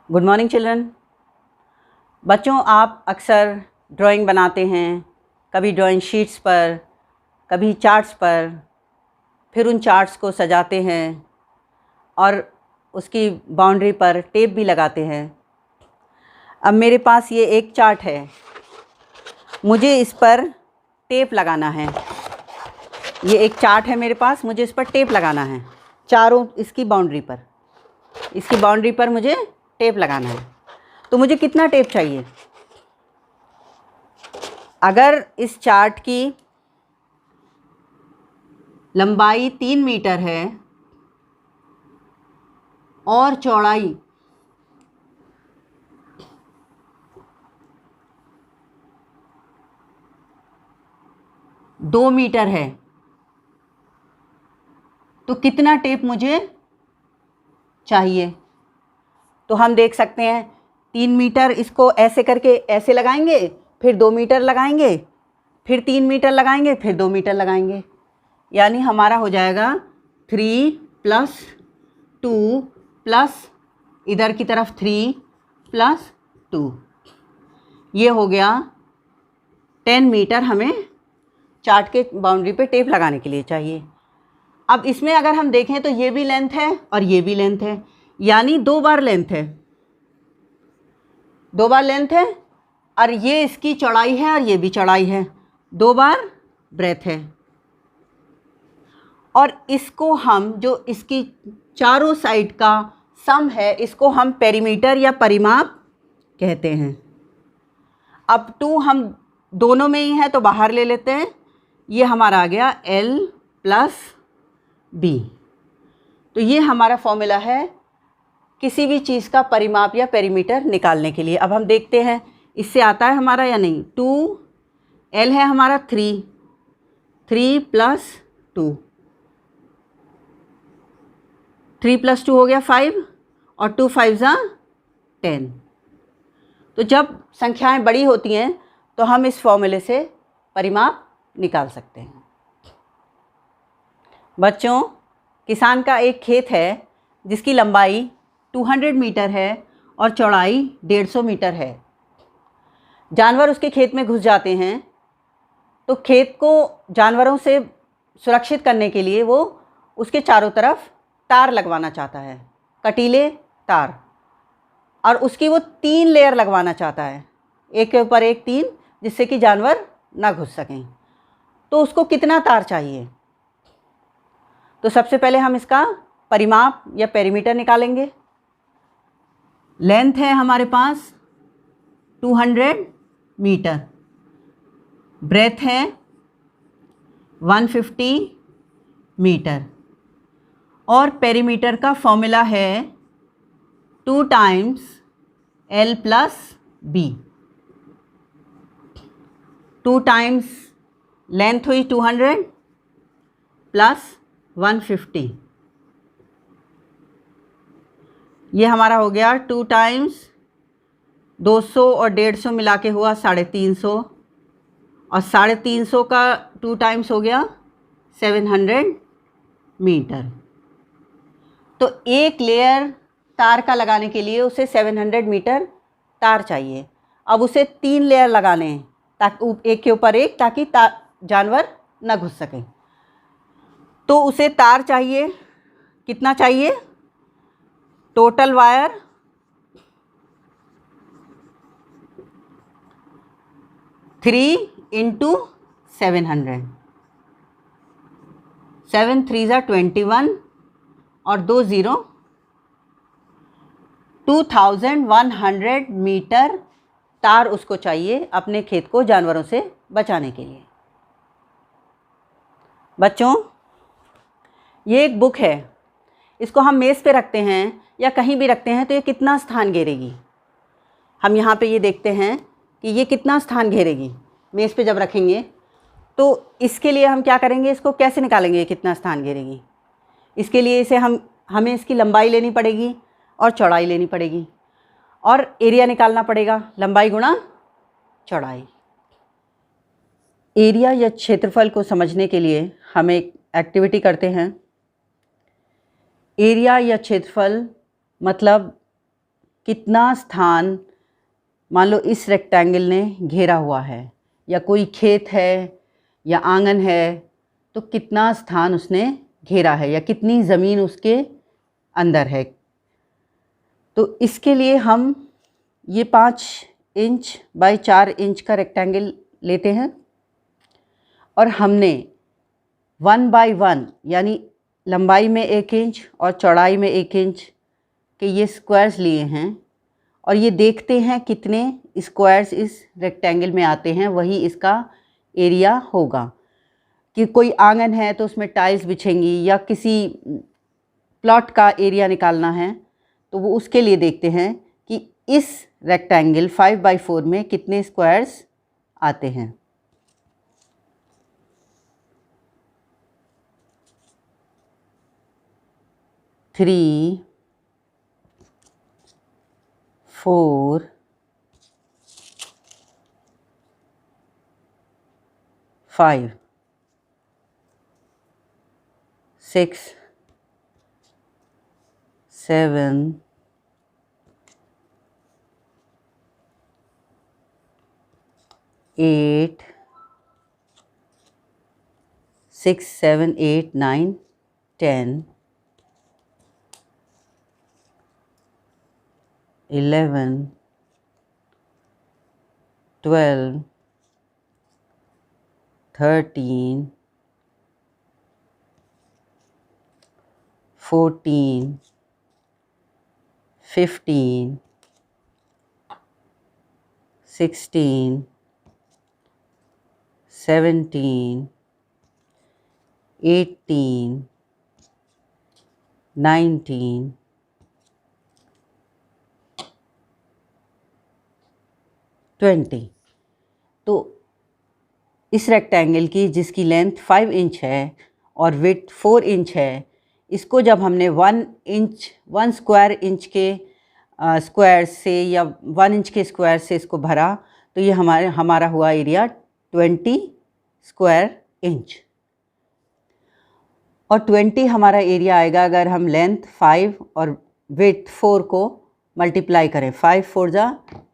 Good morning children. बच्चों, आप अक्सर ड्राइंग बनाते हैं, कभी ड्राइंग शीट्स पर, कभी चार्ट्स पर, फिर उन चार्ट्स को सजाते हैं और उसकी बाउंड्री पर टेप भी लगाते हैं। अब मेरे पास ये एक चार्ट है, मुझे इस पर टेप लगाना है। ये एक चार्ट है मेरे पास, मुझे इस पर टेप लगाना है चारों इसकी बाउंड्री पर मुझे टेप लगाना है। तो मुझे कितना टेप चाहिए? अगर इस चार्ट की लंबाई 3 मीटर है और चौड़ाई 2 मीटर है, तो कितना टेप मुझे चाहिए? तो हम देख सकते हैं 3 मीटर, इसको ऐसे करके ऐसे लगाएंगे, फिर 2 मीटर लगाएंगे, फिर 3 मीटर लगाएंगे, फिर 2 मीटर लगाएंगे, यानी हमारा हो जाएगा 3 + 2 प्लस इधर की तरफ 3 + 2, ये हो गया 10 मीटर हमें चार्ट के बाउंड्री पे टेप लगाने के लिए चाहिए। अब इसमें अगर हम देखें तो ये भी लेंथ है और ये भी लेंथ है, यानी 2 बार लेंथ है, 2 बार लेंथ है, और ये इसकी चौड़ाई है और ये भी चौड़ाई है, 2 बार ब्रेथ है। और इसको हम, जो इसकी चारों साइड का सम है, इसको हम पेरीमीटर या परिमाप कहते हैं। अब 2 हम दोनों में ही है तो बाहर ले लेते हैं, ये हमारा आ गया L + B। तो ये हमारा फॉर्मूला है किसी भी चीज़ का परिमाप या पेरीमीटर निकालने के लिए। अब हम देखते हैं इससे आता है हमारा या नहीं। 2L है हमारा 3 + 2, 3 + 2 हो गया 5, और 2 5 10। तो जब संख्याएं बड़ी होती हैं तो हम इस फॉर्मूले से परिमाप निकाल सकते हैं। बच्चों, किसान का एक खेत है जिसकी लंबाई 200 मीटर है और चौड़ाई 150 मीटर है। जानवर उसके खेत में घुस जाते हैं, तो खेत को जानवरों से सुरक्षित करने के लिए वो उसके चारों तरफ तार लगवाना चाहता है, कटीले तार, और उसकी वो 3 लेयर लगवाना चाहता है, एक के ऊपर एक 3, जिससे कि जानवर ना घुस सकें। तो उसको कितना तार चाहिए? तो सबसे पहले हम इसका परिमाप या पेरीमीटर निकालेंगे। लेंथ है हमारे पास 200 मीटर, ब्रेथ है 150 मीटर, और पेरीमीटर का फॉर्मूला है 2 × L + B। 2 × लेंथ हुई 200 + 150, ये हमारा हो गया 2 × 200 और 150 मिला के हुआ 350, और 350 का 2 × हो गया 700 मीटर। तो एक लेयर तार का लगाने के लिए उसे 700 मीटर तार चाहिए। अब उसे 3 लेयर लगाने हैं, ताकि एक के ऊपर एक, ताकि जानवर न घुस सकें। तो उसे तार चाहिए, कितना चाहिए? टोटल वायर 3 × 700, 7 3 21 और 2 0, 2100 मीटर तार उसको चाहिए अपने खेत को जानवरों से बचाने के लिए। बच्चों, ये एक बुक है, इसको हम मेज़ पे रखते हैं या कहीं भी रखते हैं तो ये कितना स्थान घेरेगी? हम यहाँ पे ये देखते हैं कि ये कितना स्थान घेरेगी मेज़ पे जब रखेंगे। तो इसके लिए हम क्या करेंगे, इसको कैसे निकालेंगे कितना स्थान घेरेगी? इसके लिए हमें इसकी लंबाई लेनी पड़ेगी और चौड़ाई लेनी पड़ेगी, और एरिया निकालना पड़ेगा, लंबाई गुणा चौड़ाई। एरिया या क्षेत्रफल को समझने के लिए हम एक एक्टिविटी करते हैं। एरिया या क्षेत्रफल मतलब कितना स्थान मान लो इस रेक्टेंगल ने घेरा हुआ है, या कोई खेत है या आंगन है, तो कितना स्थान उसने घेरा है या कितनी ज़मीन उसके अंदर है। तो इसके लिए हम ये 5 इंच बाय 4 इंच का रेक्टेंगल लेते हैं और हमने 1 बाय 1 यानी लंबाई में 1 इंच और चौड़ाई में 1 इंच के ये स्क्वायर्स लिए हैं और ये देखते हैं कितने स्क्वायर्स इस रेक्टेंगल में आते हैं, वही इसका एरिया होगा। कि कोई आंगन है तो उसमें टाइल्स बिछेंगी या किसी प्लॉट का एरिया निकालना है तो वो उसके लिए देखते हैं कि इस रेक्टेंगल 5 बाय 4 में कितने स्क्वायर्स आते हैं। थ्री 4 5 6 7 8 6 7 8 9 10 11 12 13 14 15 16 17 18 19 20। तो इस रेक्टेंगल की जिसकी लेंथ 5 इंच है और विड्थ 4 इंच है, इसको जब हमने 1 स्क्वायर इंच के स्क्वायर से या 1 इंच के स्क्वायर से इसको भरा तो ये हमारा हुआ एरिया 20 स्क्वायर इंच। और 20 हमारा एरिया आएगा अगर हम लेंथ 5 और विड्थ 4 को मल्टीप्लाई करें। 5 4 जा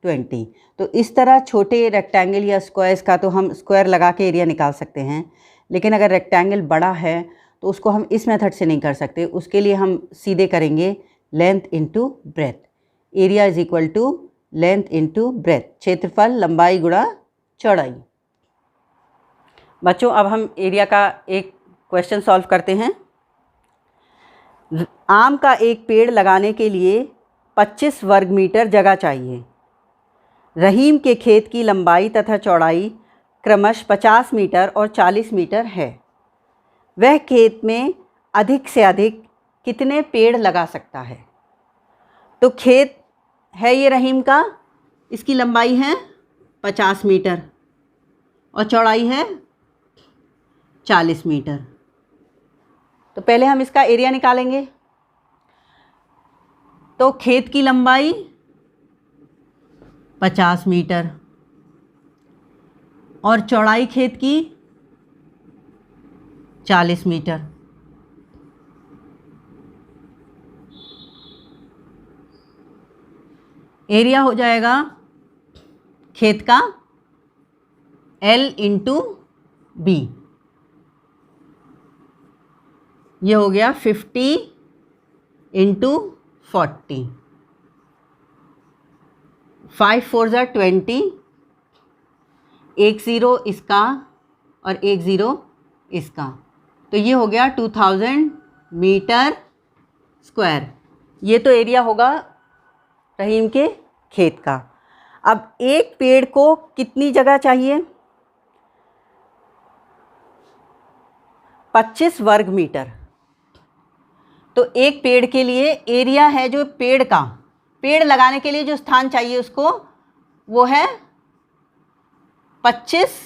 20। तो इस तरह छोटे रेक्टेंगल या स्क्वायर्स का तो हम स्क्वायर लगा के एरिया निकाल सकते हैं, लेकिन अगर रेक्टेंगल बड़ा है तो उसको हम इस मेथड से नहीं कर सकते। उसके लिए हम सीधे करेंगे length into breadth. Area is equal to length into breadth, क्षेत्रफल लंबाई गुणा चौड़ाई। बच्चों अब हम एरिया का एक क्वेश्चन सॉल्व करते हैं। आम का एक पेड़ लगाने के लिए 25 वर्ग मीटर जगह चाहिए। रहीम के खेत की लंबाई तथा चौड़ाई क्रमशः 50 मीटर और 40 मीटर है। वह खेत में अधिक से अधिक कितने पेड़ लगा सकता है? तो खेत है ये रहीम का, इसकी लंबाई है 50 मीटर और चौड़ाई है 40 मीटर। तो पहले हम इसका एरिया निकालेंगे। तो खेत की लंबाई 50 मीटर और चौड़ाई खेत की 40 मीटर। एरिया हो जाएगा खेत का L इंटू B। ये हो गया 50 इंटू 40। 5 4 जा 20, एक ज़ीरो इसका और एक ज़ीरो इसका, तो ये हो गया 2000 मीटर स्क्वायर। ये तो एरिया होगा रहीम के खेत का। अब एक पेड़ को कितनी जगह चाहिए? 25 वर्ग मीटर। तो एक पेड़ के लिए एरिया है जो पेड़ लगाने के लिए जो स्थान चाहिए उसको, वो है 25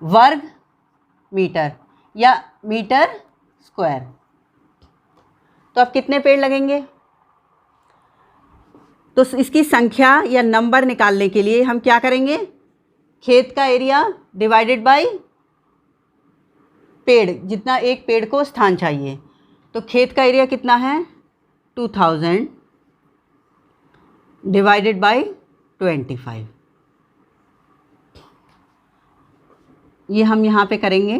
वर्ग मीटर या मीटर स्क्वायर। तो अब कितने पेड़ लगेंगे? तो इसकी संख्या या नंबर निकालने के लिए हम क्या करेंगे? खेत का एरिया डिवाइडेड बाय पेड़, जितना एक पेड़ को स्थान चाहिए। तो खेत का एरिया कितना है? 2000 डिवाइडेड बाय 25। ये हम यहाँ पे करेंगे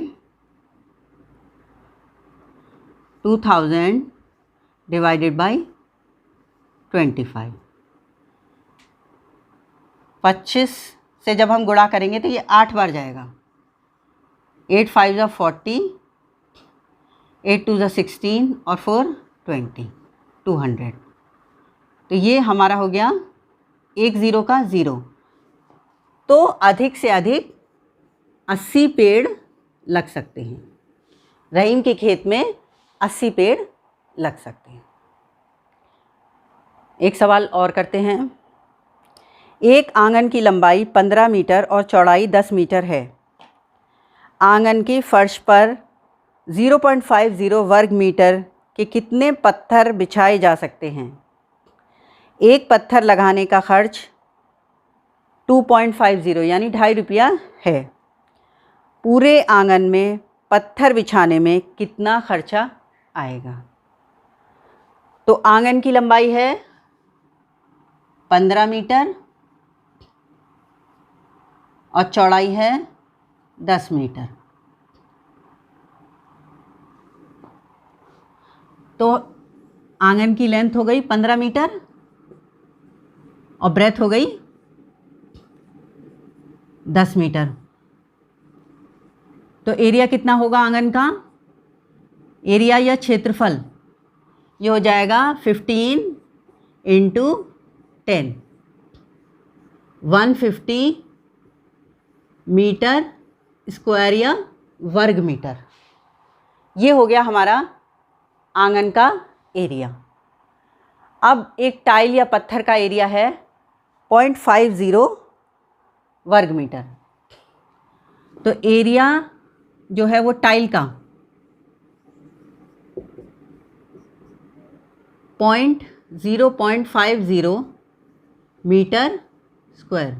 2000 डिवाइडेड बाय 25। 25 से जब हम गुणा करेंगे तो ये 8 बार जाएगा। 8 5 ज़ा 40, 8 2 ज़ा 16 और 4 20, 200। तो ये हमारा हो गया 1 0 का 0। तो अधिक से अधिक 80 पेड़ लग सकते हैं। रहीम के खेत में 80 पेड़ लग सकते हैं। एक सवाल और करते हैं। एक आंगन की लंबाई 15 मीटर और चौड़ाई 10 मीटर है। आंगन की फर्श पर 0.50 वर्ग मीटर के कितने पत्थर बिछाए जा सकते हैं? एक पत्थर लगाने का खर्च 2.50 यानी 2.5 रुपया है। पूरे आंगन में पत्थर बिछाने में कितना खर्चा आएगा? तो आंगन की लंबाई है 15 मीटर और चौड़ाई है 10 मीटर। तो आंगन की लेंथ हो गई 15 मीटर और ब्रेथ हो गई 10 मीटर। तो एरिया कितना होगा आंगन का? एरिया या क्षेत्रफल ये हो जाएगा 15 × 10, 150 मीटर स्क्वायर या वर्ग मीटर। ये हो गया हमारा आंगन का एरिया। अब एक टाइल या पत्थर का एरिया है 0.50 वर्ग मीटर। तो एरिया जो है वो टाइल का 0.50 मीटर स्क्वायर।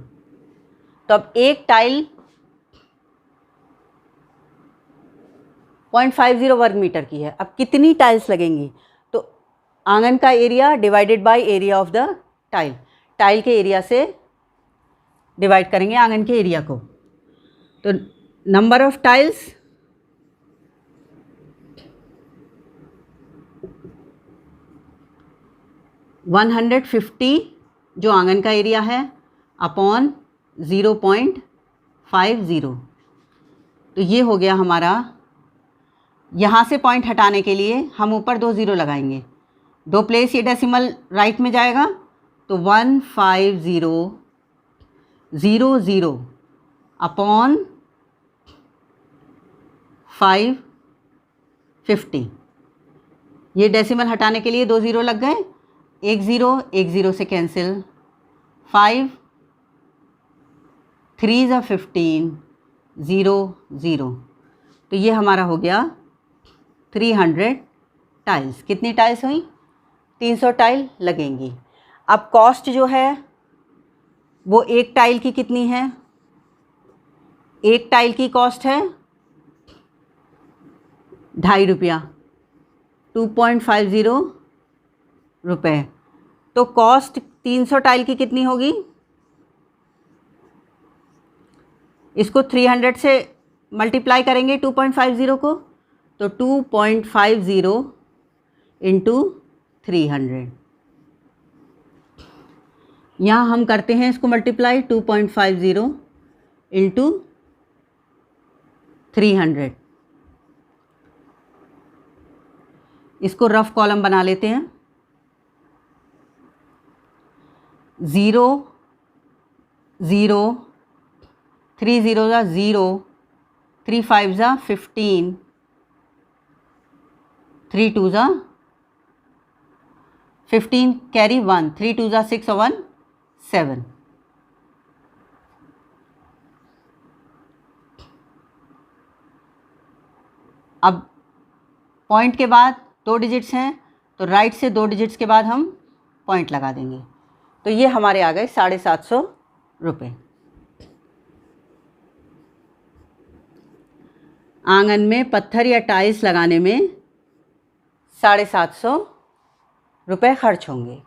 तो अब एक टाइल 0.50 वर्ग मीटर की है। अब कितनी टाइल्स लगेंगी? तो आंगन का area divided by area of the tile. Tile के एरिया से डिवाइड करेंगे आंगन के एरिया को। तो नंबर ऑफ टाइल्स 150 जो आंगन का एरिया है अपॉन 0.50। तो ये हो गया हमारा। यहाँ से पॉइंट हटाने के लिए हम ऊपर 2 0 लगाएंगे। 2 प्लेस ये डेसिमल राइट में जाएगा तो 15000 अपॉन 550। ये डेसिमल हटाने के लिए 2 0 लग गए। 1 0 से कैंसिल। 5 3 ज़ा 15, 0 0। तो ये हमारा हो गया 300 टाइल्स। कितनी टाइल्स हुई? 300 टाइल लगेंगी। अब कॉस्ट जो है वो एक टाइल की कितनी है? एक टाइल की कॉस्ट है 2.5 रुपया, 2.50 रुपये। तो कॉस्ट 300 टाइल की कितनी होगी? इसको 300 से मल्टीप्लाई करेंगे 2.50 को, तो 2.50 × 300। यहाँ हम करते हैं इसको मल्टीप्लाई 2.50 × 300। इसको रफ कॉलम बना लेते हैं। 0 0, 3 0 ज़ा 0, 3 5 ज़ा 15, 3 2 ज़ा 15 कैरी 1, 3 2 ज़ा 6 और 1 7। अब पॉइंट के बाद 2 डिजिट्स हैं तो राइट से 2 डिजिट्स के बाद हम पॉइंट लगा देंगे। तो ये हमारे आ गए 750 रुपये। आंगन में पत्थर या टाइल्स लगाने में 750 रुपये खर्च होंगे।